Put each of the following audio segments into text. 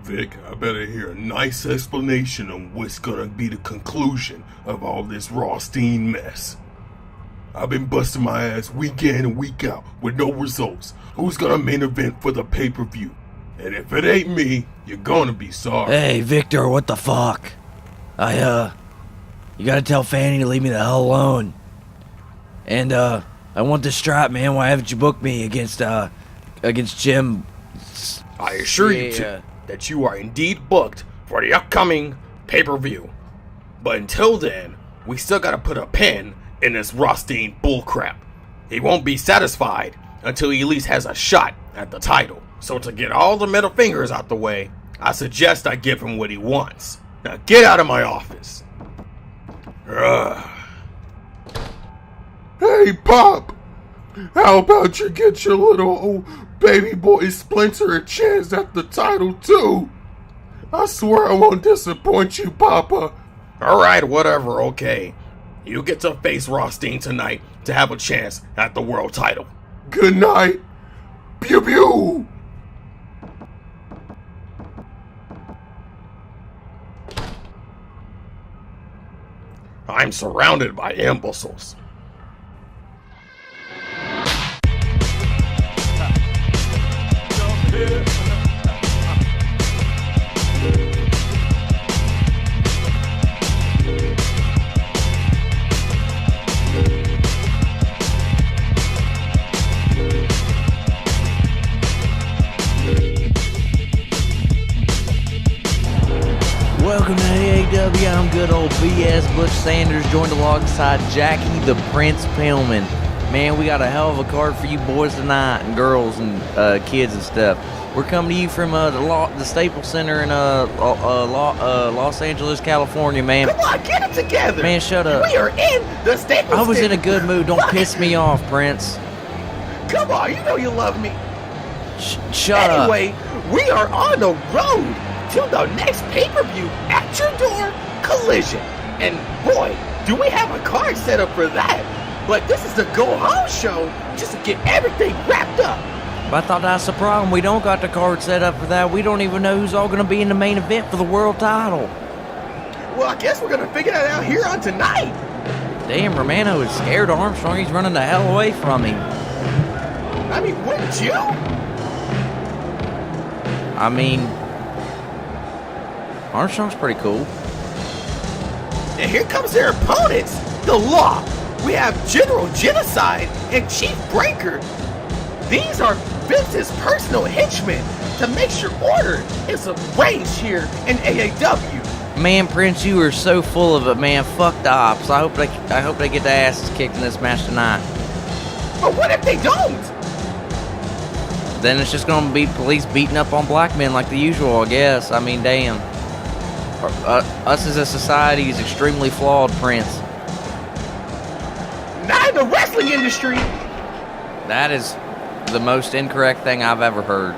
Vic, I better hear a nice explanation on what's gonna be the conclusion of all this Rothstein mess. I've been busting my ass week in and week out with no results. Who's gonna main event for the pay-per-view? And if it ain't me, you're gonna be sorry. Hey, Victor, what the fuck? You gotta tell Fanny to leave me the hell alone. And, I want this strap, man. Why haven't you booked me against Jim? I assure you that you are indeed booked for the upcoming pay-per-view. But until then, we still gotta put a pin in this Rothstein bullcrap. He won't be satisfied until he at least has a shot at the title. So to get all the middle fingers out the way, I suggest I give him what he wants. Now get out of my office. Hey, Pop! How about you get your little old baby boy Splinter a chance at the title, too? I swear I won't disappoint you, Papa. Alright, whatever, okay. You get to face Rothstein tonight to have a chance at the world title. Good night. Pew pew! I'm surrounded by imbeciles. Welcome to AAW. I'm good old BS Butch Sanders, joined alongside Jackie the Prince Pillman. Man, we got a hell of a card for you boys tonight, and girls and kids and stuff. We're coming to you from the Staples Center in Los Angeles, California, man. Come on, get it together. Man, shut up. We are in the Staples Center. I was in a good mood. Don't piss me off, Prince. Come on, you know you love me. Shut up. Anyway, we are on the road to the next pay-per-view at your door, Collision. And boy, do we have a card set up for that. But this is the go-home show just to get everything wrapped up. But I thought that's the problem. We don't got the card set up for that. We don't even know who's all going to be in the main event for the world title. Well, I guess we're going to figure that out here on tonight. Damn, Romano is scared of Armstrong. He's running the hell away from him. I mean, wouldn't you? I mean, Armstrong's pretty cool. And here comes their opponents, the Law. We have General Genocide and Chief Breaker. These are Vince's personal henchmen to make sure order is arranged here in AAW. Man, Prince, you are so full of it, man. Fuck the ops. I hope they get their asses kicked in this match tonight. But what if they don't? Then it's just gonna be police beating up on black men like the usual, I guess. I mean, damn. Us as a society is extremely flawed, Prince. Not in the wrestling industry. That is the most incorrect thing I've ever heard.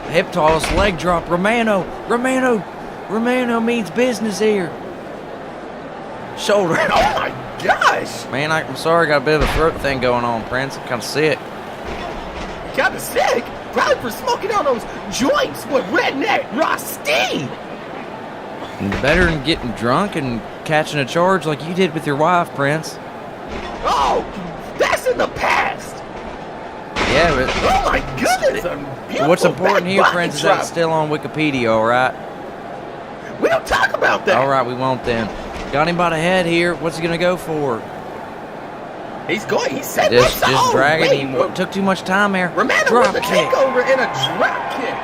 Hip toss, leg drop, Romano means business here. Shoulder. Oh my gosh. Man, I'm sorry, I got a bit of a throat thing going on, Prince. I'm kind of sick. Kinda sick? Probably for smoking on those joints with Redneck Rothstein. Better than getting drunk and catching a charge like you did with your wife, Prince. Oh, that's in the past. Yeah, but Oh my goodness, a beautiful what's important here, back Prince, is body that it's still on Wikipedia, alright? drop. We don't talk about that. Alright, we won't then. Got him by the head here. What's he gonna go for? He's set Just up. dragging him. Took too much time there. Romano Drop with a kick. takeover and a drop kick.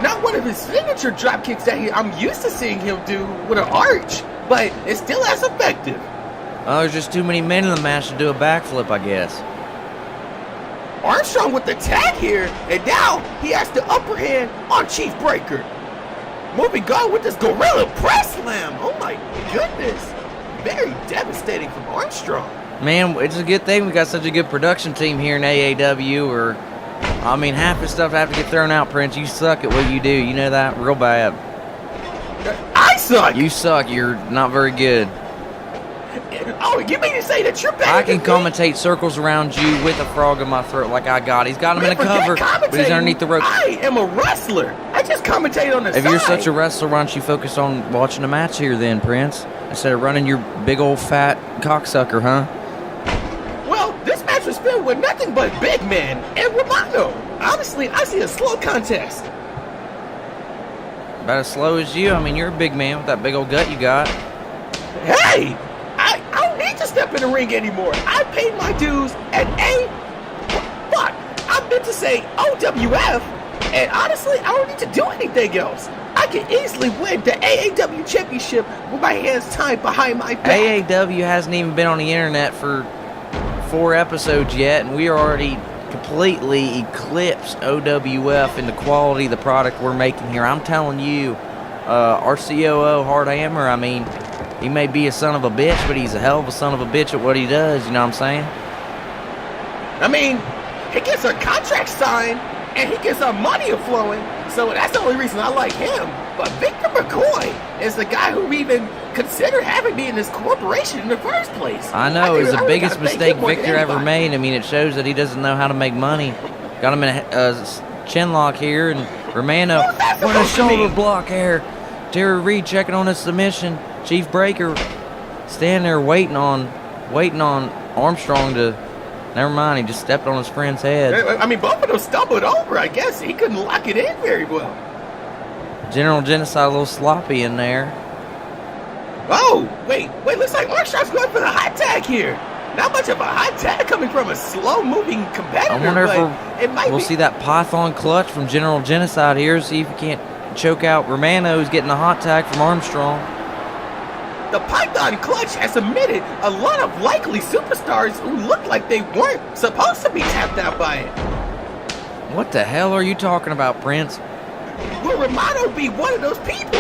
Not one of his signature drop kicks that I'm used to seeing him do with an arch, but it's still as effective. Oh, there's just too many men in the match to do a backflip, I guess. Armstrong with the tag here, and now he has the upper hand on Chief Breaker. Moving on with this Gorilla Press Slam. Oh my goodness. Very devastating from Armstrong. Man, it's a good thing we got such a good production team here in AAW, or, I mean, half the stuff have to get thrown out, Prince. You suck at what you do. You know that? Real bad. I suck. You suck. You're not very good. Oh, you mean to say that you're better I can than me? commentate circles around you with a frog in my throat like I got. He's got him in a cover, but he's underneath the rope. I am a wrestler. I just commentate on the side. If you're such a wrestler, why don't you focus on watching a match here then, Prince? Instead of running your big old fat cocksucker, huh? Well, this match was filled with nothing but big men and Romano. Honestly, I see a slow contest. About as slow as you. I mean, you're a big man with that big old gut you got. Hey, I don't need to step in the ring anymore. I paid my dues at I meant to say OWF, and honestly, I don't need to do anything else. I can easily win the AAW championship with my hands tied behind my back. AAW hasn't even been on the internet for 4 episodes yet, and we are already completely eclipsed OWF in the quality of the product we're making here. I'm telling you, our COO, Hard Hammer, I mean, he may be a son of a bitch, but he's a hell of a son of a bitch at what he does, you know what I'm saying? I mean, he gets our contract signed, and he gets our money flowing, so that's the only reason I like him. But Victor McCoy is the guy who even considered having me in this corporation in the first place. I know, it was the biggest mistake Victor ever made. I mean, it shows that he doesn't know how to make money. Got him in a chin lock here, and Romano, what a shoulder block here. Terry Reed checking on his submission. Chief Breaker standing there waiting on Armstrong to... Never mind, he just stepped on his friend's head. I mean, both of them stumbled over, I guess. He couldn't lock it in very well. General Genocide a little sloppy in there. Oh, wait, looks like Armstrong's going for the hot tag here. Not much of a hot tag coming from a slow-moving competitor, I wonder but we'll see that Python clutch from General Genocide here, see if he can't choke out Romano, who's getting a hot tag from Armstrong. The Python clutch has omitted a lot of likely superstars who look like they weren't supposed to be tapped out by it. What the hell are you talking about, Prince? Will Romano be one of those people?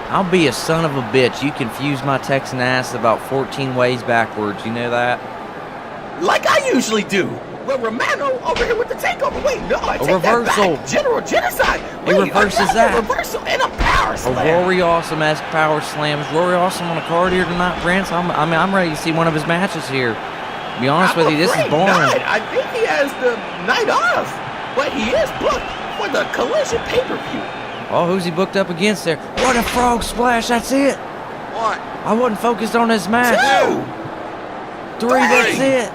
I'll be a son of a bitch. You confuse my Texan ass about 14 ways backwards. You know that? Like I usually do. Well, Romano over here with the takeover. Wait, no, I take reversal. that back. General Genocide. He reverses that. Reversal and a power A slam. Rory Awesome-esque power slam. Is Rory Awesome on the card here tonight, Prince? I'm ready to see one of his matches here. To be honest with you, this is boring. I think he has the night off, but he is booked for the Collision pay-per-view. Oh, who's he booked up against there? What a frog splash, that's it. What? I wasn't focused on this match. 2, 3, that's it.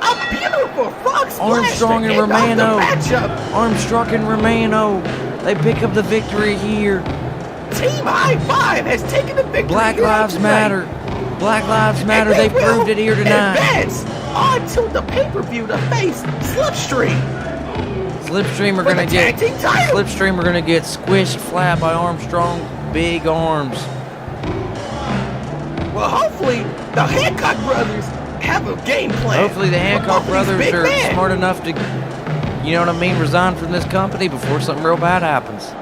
A beautiful frog splash. Armstrong and to end off the Romano. matchup. Armstrong and Romano. They pick up the victory here. Team High Five has taken the victory. Black here Lives tonight. Matter. Black Lives Matter. And They will proved it here tonight. Advance on to the pay-per-view to face Slipstream. Slipstream are For gonna the get tag team title. Slipstream are gonna get squished flat by Armstrong. Big arms. Well, hopefully the Hancock brothers have a game plan. Hopefully the Hancock for both of these brothers big are men. smart enough to, you know what I mean, resign from this company before something real bad happens.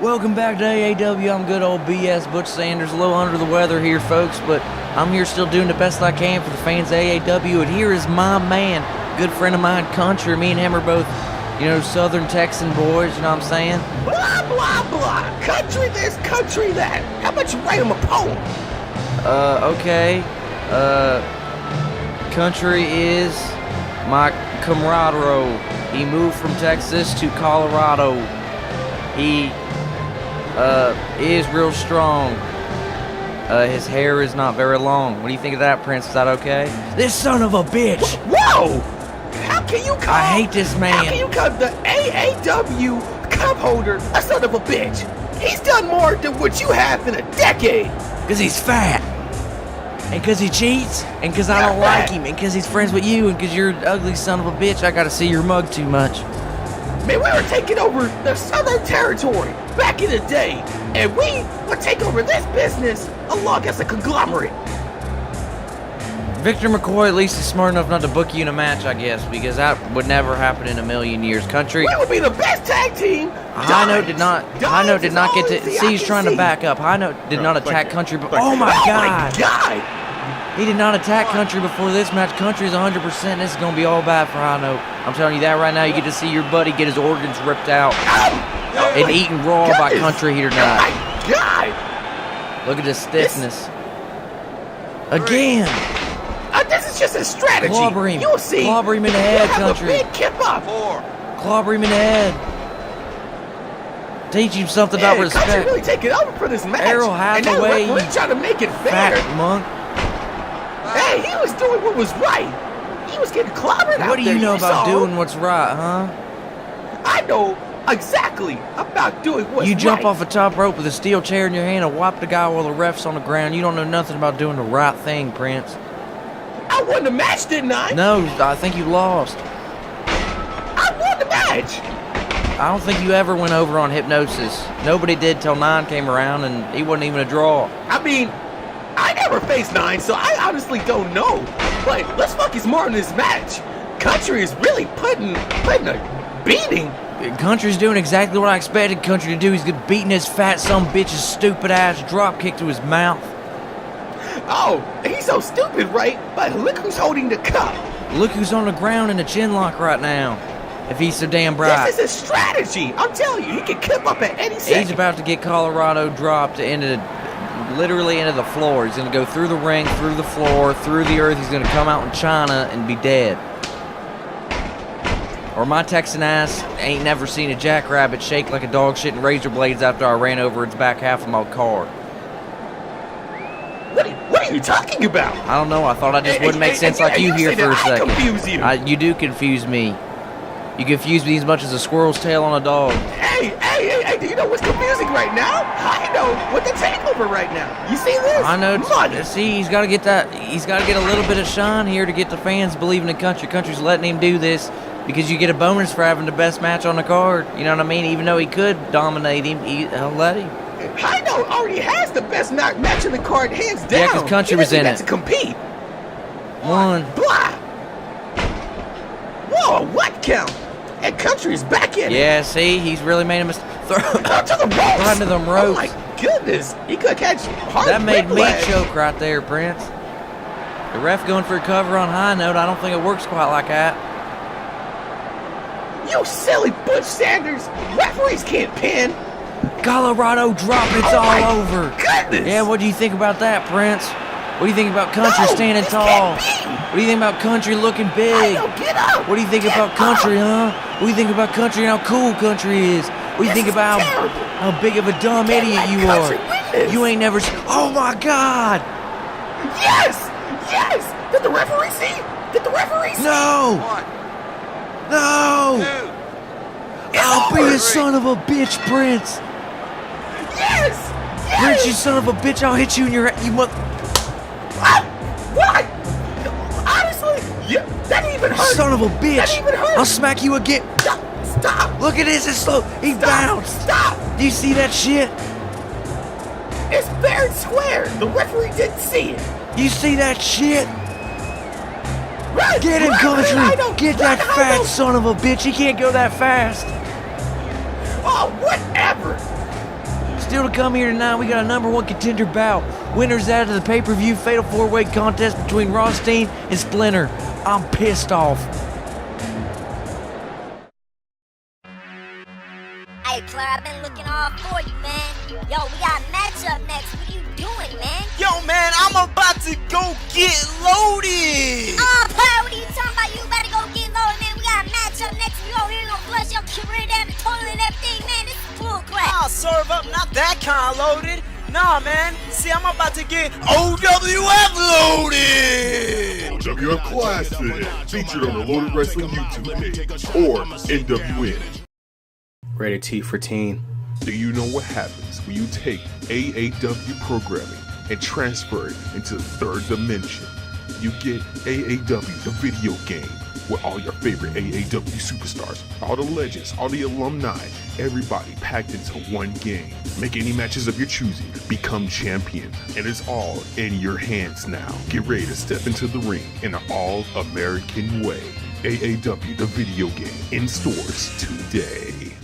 Welcome back to AAW. I'm good old BS Butch Sanders. A little under the weather here, folks, but I'm here still doing the best I can for the fans of AAW. And here is my man, good friend of mine, Country. Me and him are both, you know, Southern Texan boys, you know what I'm saying? Blah, blah, blah. Country this, country that. How about you write him a poem? Okay. Country is my camaraderie. He moved from Texas to Colorado. He is real strong. His hair is not very long. What do you think of that, Prince? Is that okay? This son of a bitch! Whoa! How can you call... I hate this man. How can you call the AAW cup holder a son of a bitch? He's done more than what you have in a decade. Because he's fat. And because he cheats, and because I don't like him, and because he's friends with you, and because you're an ugly son of a bitch, I gotta see your mug too much. Man, we were taking over the Southern Territory back in the day, and we would take over this business along as a conglomerate. Victor McCoy at least is smart enough not to book you in a match, I guess, because that would never happen in a million years. Country. We would be the best tag team. High Note did not get to see. He's trying to back up. High Note did not attack Country. Oh my God! He did not attack Country before this match. Country is 100%. This is gonna be all bad for High Note. I'm telling you that right now. You get to see your buddy get his organs ripped out and eaten raw by Country here tonight. Oh my God! Look at his stiffness. Again. This is just a strategy. Clobber him. You'll see. Clobber him in the head, Country. Big kip up. Clobber him in the head. Teach him something about respect. Country really taking over for this match. Errol Hathaway. And we're trying to make it fair. Fat monk. Hey, he was doing what was right. He was getting clobbered out there. What do you know about doing what's right, huh? I know exactly about doing what's right. You jump off a top rope with a steel chair in your hand and whop the guy while the ref's on the ground. You don't know nothing about doing the right thing, Prince. I won the match, didn't I? No, I think you lost. I won the match. I don't think you ever went over on hypnosis. Nobody did till 9 came around, and he wasn't even a draw. I mean, I never faced 9, so I honestly don't know. But let's focus more on this match. Country is really putting a beating. Country's doing exactly what I expected Country to do. He's beating his fat son bitch's stupid ass drop kick to his mouth. Oh, he's so stupid, right? But look who's holding the cup. Look who's on the ground in the chin lock right now. If he's so damn bright. This is a strategy. I'm telling you, he can kip up at any second. He's about to get Colorado dropped literally into the floor. He's going to go through the ring, through the floor, through the earth. He's going to come out in China and be dead. Or my Texan ass ain't never seen a jackrabbit shake like a dog shitting razor blades after I ran over its back half of my car. What are you talking about? I don't know. I thought I just wouldn't make sense like you here for a second. I confuse you. You do confuse me. You confuse me as much as a squirrel's tail on a dog. Hey, do you know what's confusing right now? I know what the takeover right now. You see this? I know. Money. See, he's got to get that. He's got to get a little bit of shine here to get the fans believing in Country. Country's letting him do this because you get a bonus for having the best match on the card. You know what I mean? Even though he could dominate him, he'll let him. I know already has the best match in the card, hands down. Yeah, because Country was in it. To compete. One. Blah. Whoa, what count? And Country's back in it. Yeah, see, he's really made a mistake. To the ropes. Right into them ropes. Oh my goodness, he could catch hard. That made whiplash. me choke right there, Prince. The ref going for a cover on High Note. I don't think it works quite like that. You silly Butch Sanders. Referees can't pin. Colorado drop, it's all over. Goodness. Yeah, what do you think about that, Prince? What do you think about Country standing tall? What do you think about Country looking big? Get up. What do you think about Country, huh? What do you think about Country and how cool Country is? What do you think about how big of a dumb idiot you are? You ain't never oh my God! Yes! Did the referee see? No! No! I'll be a son of a bitch, Prince! Yes! Prince, you son of a bitch, I'll hit you in your head, you mother... What? Honestly, yeah, that didn't even hurt. Son of a bitch! That didn't even hurt. I'll smack you again! Stop! Look at this, it's slow. He bounced! Stop! Do you see that shit? It's fair and square. The referee didn't see it. You see that shit? Right, Get him, Country! Get that fat Hino. son of a bitch! He can't go that fast! Oh, whatever! Still to come here tonight, we got a #1 contender bout. Winners out of the pay-per-view fatal 4-way contest between Rothstein and Splinter. I'm pissed off. Hey, Claire, I've been looking all for you, man. Yo, we got a matchup next. What are you doing, man? Yo, man, I'm about to go get loaded. Oh, Claire, what are you talking about? You better go get loaded, man. We got a matchup next. We over here gonna flush your career down the toilet and everything, man. This is bull crap. I'll serve up, not that kind of loaded. Nah, man. See, I'm about to get OWF loaded. OWF Classic, featured on the Loaded Wrestling YouTube page, or NWN. Rated T for teen. Do you know what happens when you take AAW programming and transfer it into the third dimension. You get AAW, the video game, with all your favorite AAW superstars, all the legends, all the alumni, everybody packed into one game. Make any matches of your choosing, become champion, and it's all in your hands now. Get ready to step into the ring in an all-American way. AAW, the video game, in stores today.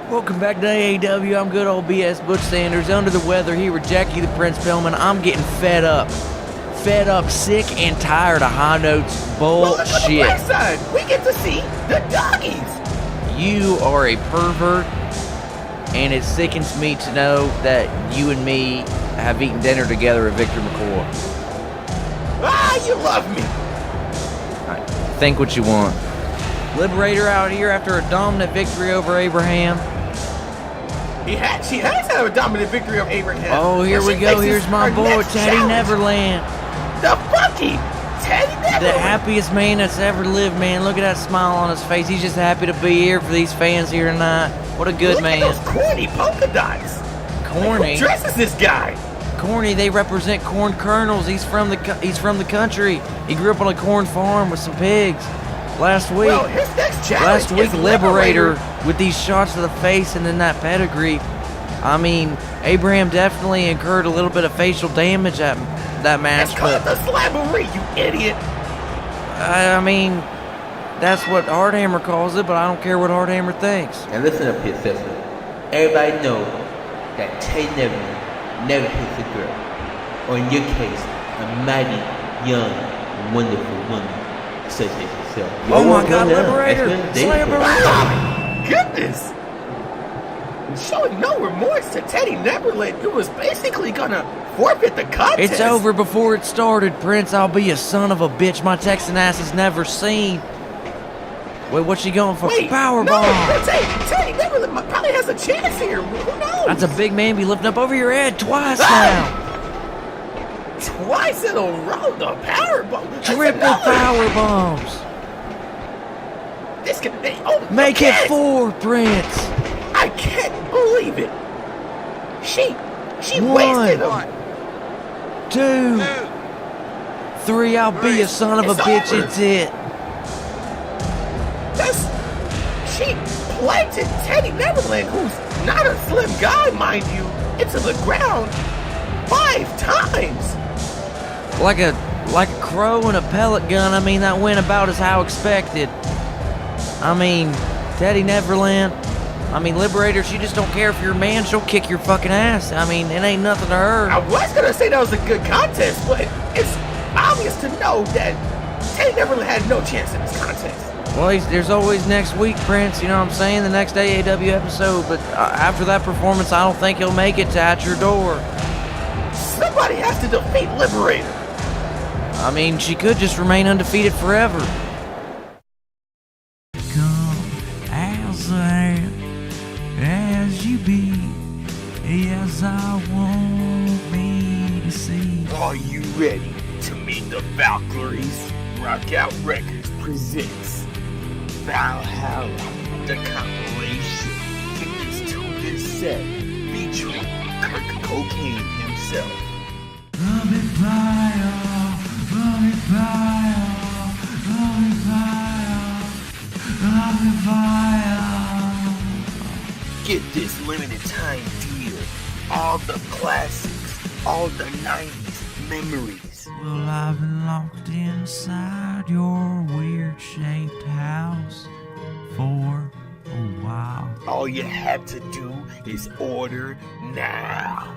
Welcome back to AAW. I'm good old BS Butch Sanders, under the weather here with Jackie the Prince Pillman. I'm getting fed up, sick and tired of High Note's bullshit. Well, on the right side, we get to see the doggies. You are a pervert, and it sickens me to know that you and me have eaten dinner together at Victor McCoy. Ah, you love me. Think what you want. Liberator out here after a dominant victory over Abraham. She has had a dominant victory over Abraham. Oh, here we go. Here's my boy, Teddy Neverland. The fucking Teddy Neverland. The happiest man that's ever lived, man. Look at that smile on his face. He's just happy to be here for these fans here tonight. What a good man. Look at those corny polka dots. Corny? Like, who dresses this guy? Corny, they represent corn kernels. He's from the country. He grew up on a corn farm with some pigs. Last week, well, his next challenge is Liberator with these shots to the face and then that pedigree. I mean, Abraham definitely incurred a little bit of facial damage at that match. That's called the slabbery, you idiot. I mean, that's what Hardhammer calls it, but I don't care what Hardhammer thinks. Now listen up here, sister. Everybody knows that Teddy never hits a girl. Or in your case, a mighty, young, wonderful woman such as yourself. Oh my God, Liberator! Oh, goodness! Showing no remorse to Teddy Neverland, who was basically gonna forfeit the contest. It's over before it started, Prince. I'll be a son of a bitch my Texan ass has never seen. Wait, what's she going for? Powerbomb! No, Teddy Neverland probably has a chance here. Who knows? That's a big man be lifting up over your head twice now. Twice in a row, the powerbomb. Triple power bombs. This can be. Make it 4, Prince. I can't believe it. She 1, wasted him. 2, 3. I'll be a son of a bitch. Over. It's it. She planted Teddy Neverland, who's not a slim guy, mind you, into the ground 5 times. Like a crow and a pellet gun. I mean, that went about as how expected. I mean, Teddy Neverland. I mean, Liberator, she just don't care if you're a man. She'll kick your fucking ass. I mean, it ain't nothing to her. I was gonna say that was a good contest, but it's obvious to know that Teddy Neverland had no chance in this contest. Well, there's always next week, Prince. You know what I'm saying? The next AAW episode. But after that performance, I don't think he'll make it to At Your Door. Somebody has to defeat Liberator. I mean, she could just remain undefeated forever. Come as you be, yes, I want me to see. Are you ready to meet the Valkyries? Rockout Records presents Valhalla, the compilation. Tickets to this set featuring Kirk Cocaine himself. Get this limited time deal. All the classics, all the 90s memories. Well, I've been locked inside your weird-shaped house for a while. All you have to do is order now.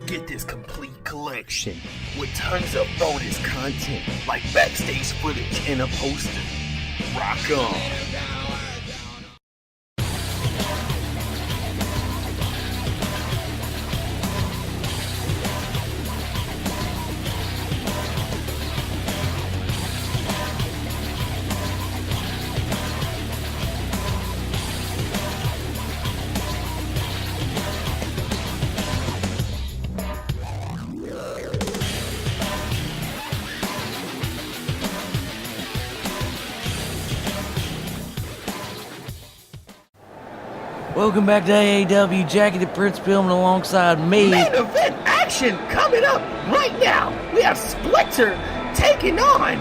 Get this complete collection with tons of bonus content like backstage footage and a poster. Rock on. Welcome back to AAW. Jackie the Prince Pillman alongside me. Main event action coming up right now. We have Splinter taking on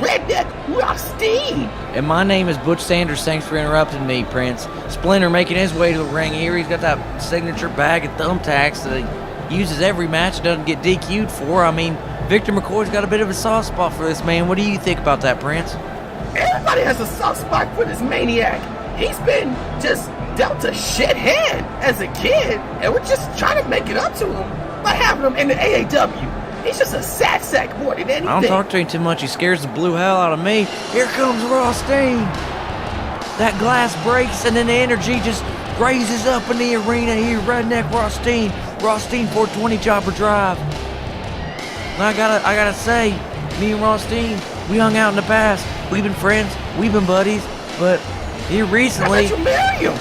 Redneck Rothstein. And my name is Butch Sanders. Thanks for interrupting me, Prince. Splinter making his way to the ring here. He's got that signature bag of thumbtacks that he uses every match, doesn't get DQ'd for. I mean, Victor McCoy's got a bit of a soft spot for this man. What do you think about that, Prince? Everybody has a soft spot for this maniac. He's been just dealt a shit hand as a kid, and we're just trying to make it up to him by having him in the AAW. He's just a sad sack more than anything. I don't talk to him too much. He scares the blue hell out of me. Here comes Rothstein. That glass breaks, and then the energy just raises up in the arena here. Redneck Rothstein. Rothstein 420 chopper drive. And I gotta say, me and Rothstein, we hung out in the past. We've been friends. We've been buddies. But here recently... How'd you marry him?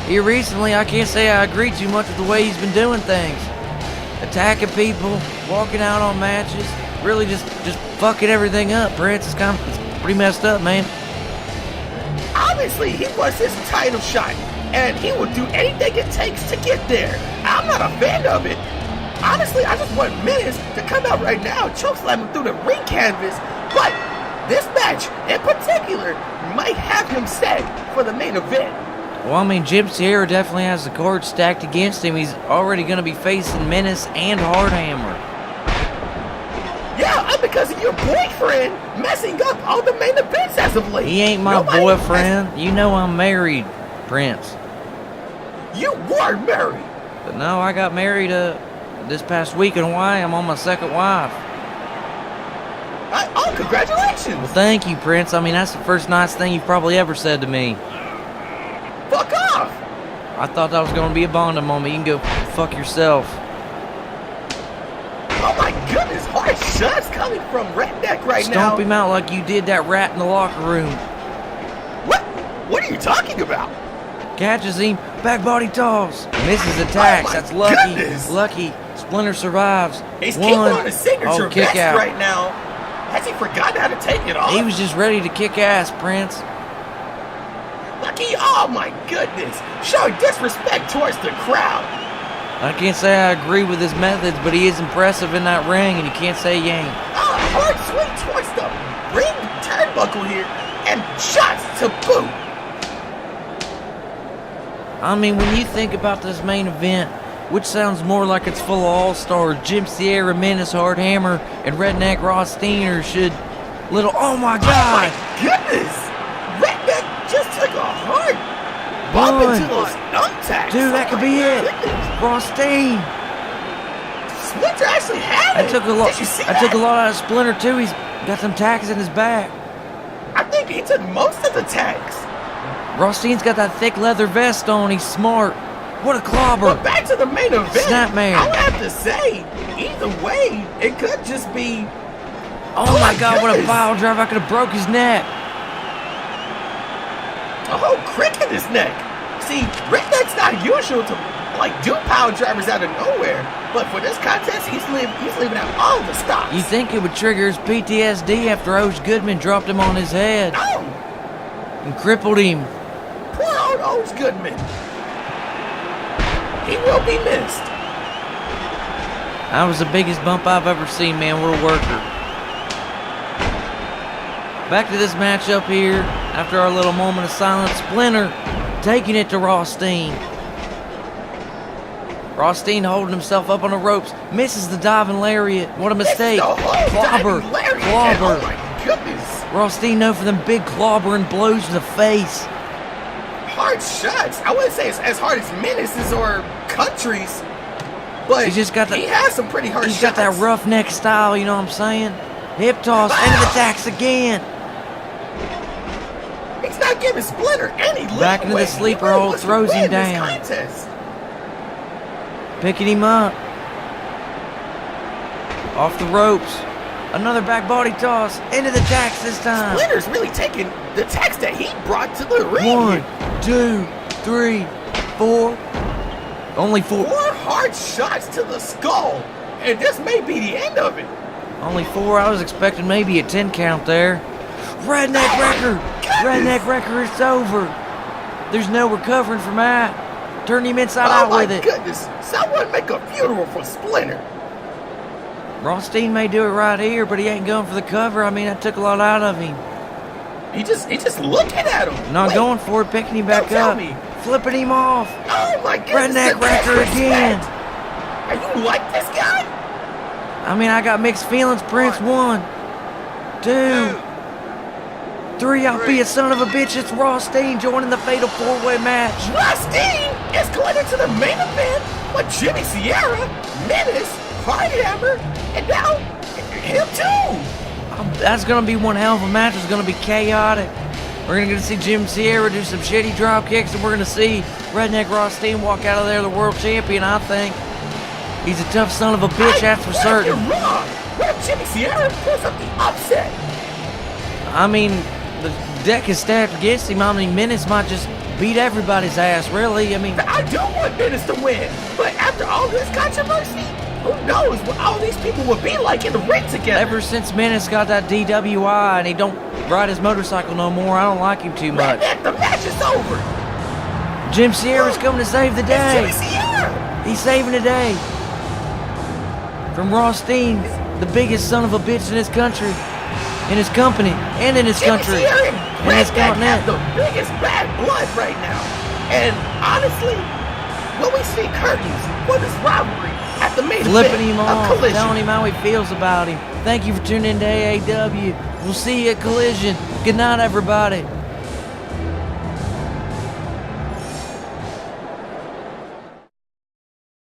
Here recently, I can't say I agree too much with the way he's been doing things. Attacking people, walking out on matches, really just fucking everything up, Prince. It's pretty messed up, man. Obviously, he wants his title shot, and he will do anything it takes to get there. I'm not a fan of it. Honestly, I just want Menace to come out right now and chokeslam him through the ring canvas, but this match in particular might have him set for the main event. Well, I mean, Jim Sierra definitely has the cards stacked against him. He's already going to be facing Menace and Hardhammer. Yeah, and because of your boyfriend messing up all the main events as of late. He ain't my boyfriend. You know I'm married, Prince. You were married. But no, I got married this past week in Hawaii. I'm on my second wife. Oh, congratulations. Well, thank you, Prince. I mean, that's the first nice thing you've probably ever said to me. Fuck off! I thought that was going to be a bonding moment. You can go fuck yourself. Oh my goodness, hard shots coming from Redneck right now. Stomp him out like you did that rat in the locker room. What? What are you talking about? Catches him, back body toss. Misses attacks. Oh my That's lucky. goodness. Lucky. Splinter survives. He's keeping on his signature kick vest out. right now. Has he forgotten how to take it off? He was just ready to kick ass, Prince. Lucky, oh my goodness. Showing disrespect towards the crowd. I can't say I agree with his methods, but he is impressive in that ring, and you can't say he ain't. Hard swing towards the ring turnbuckle here, and shots to boot. I mean, when you think about this main event, which sounds more like it's full of all-stars, Jim Sierra, Menace, Hardhammer, and Redneck Rothstein, or should little... Oh my God! Oh my goodness! Redneck just took a hard bump into those thumbtacks. Dude, that could be it. Rothstein. Splinter actually had it. I took a lot. Did you see I that? took a lot out of Splinter too. He's got some tacks in his back. I think he took most of the tags. Rothstein's got that thick leather vest on. He's smart. What a clobber. But back to the main event. Snapmare. I would have to say, either way, it could just be. Oh my God! What a goodness. pile driver! I could have broke his neck. A whole crick in his neck. See, Redneck's not usual to do power drivers out of nowhere, but for this contest, he's leaving out all the stops. You think it would trigger his PTSD after Oge Goodman dropped him on his head Oh, and crippled him? poor old Oge Goodman. He will be missed. That was the biggest bump I've ever seen, man. What a worker. Back to this matchup here. After our little moment of silence, Splinter taking it to Rothstein. Rothstein holding himself up on the ropes. Misses the diving lariat. What a mistake. Clobber. Oh my goodness. Rothstein known for them big clobbering blows to the face. Hard shots. I wouldn't say it's as hard as Menace's or Country's, but He's just got he has some pretty hard He's shots. got that roughneck style, you know what I'm saying? Hip toss, into the tacks again. He's not giving Splinter any leeway. Back into the sleeper hold, throws him down. Picking him up. Off the ropes. Another back body toss. Into the tacks this time. Splinter's really taking the tacks that he brought to the ring. 1, 2, 3, 4. Only 4. 4 hard shots to the skull, and this may be the end of it. Only 4. I was expecting maybe a 10 count there. Redneck Wrecker. Redneck Wrecker, it's over. There's no recovering from that. Turn him inside out with it. Oh my goodness! Someone make a funeral for Splinter. Rothstein may do it right here, but he ain't going for the cover. I mean, I took a lot out of him. He just looking at him. Not Wait, going for it, picking him back don't tell up. me. Flipping him off. Oh my goodness! Redneck wrecker again. Are you like this guy? I mean, I got mixed feelings, Prince. 1, 2, 3. I'll be a son of a bitch. It's Rothstein joining the fatal 4-way match. Rothstein is collected to the main event with Jimmy Sierra, Menace, Hardhammer, and now him too. That's going to be one hell of a match. It's going to be chaotic. We're going to get to see Jim Sierra do some shitty drop kicks, and we're going to see Redneck Rothstein walk out of there the world champion, I think. He's a tough son of a bitch, that's for certain. You're wrong. What if Jimmy Sierra pulls up the upset? I mean, the deck is stacked against him. I mean, Menace might just beat everybody's ass, really. I mean, I do want Menace to win, but after all this controversy, who knows what all these people would be like in the ring together? ever since Menace got that DWI and he don't ride his motorcycle no more, I don't like him too much. Redneck, the match is over. Jim Sierra's coming to save the day. It's Jimmy Sierra. He's saving the day. From Rothstein, the biggest son of a bitch in his country, in his company, and in his country, Sierra in his Redneck continent. have the biggest bad blood right now. And honestly, when we see curtains for this rivalry at the main Flipping him event of off, Collision, telling him how he feels about him. Thank you for tuning in to AAW. We'll see you at Collision. Good night, everybody.